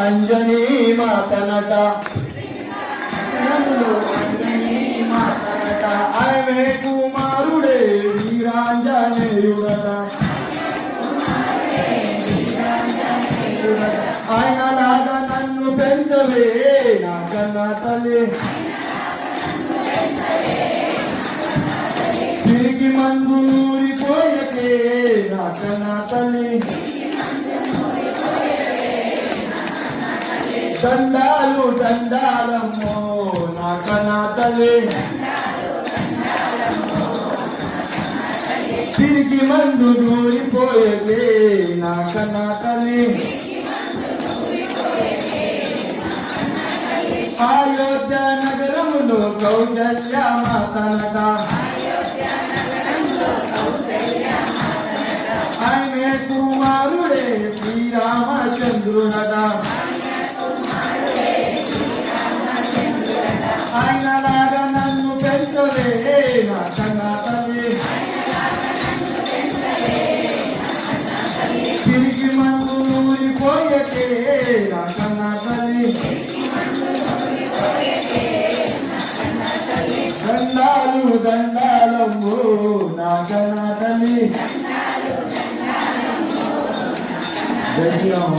అంజనీ మాతనట ఆమె కుమారుడే వీరాంజనేయుడట ఆయనలాగా నన్ను పెంచవే నా కన్నా తల్లి తిరిగి మందు ఊరిపోయకే నా కన్నా తల్లి దండాలు దండాలమ్మో నా కన్నా తల్లి తిరిగి మందు దూరిపోయే నా కన్నా తల్లి అయోధ్య నగరములో కౌశల్య మాతనట ఆమె కుమారుడే శ్రీరామచంద్రునట ఆయనలాగా నన్ను పెంచలే నా కన్నా తల్లి తిరిగి మందు ఊరిపోయకే నా కన్నా తల్లి దండాలు దండాలమ్మో నా కన్నా తల్లి జై శ్రీరామ.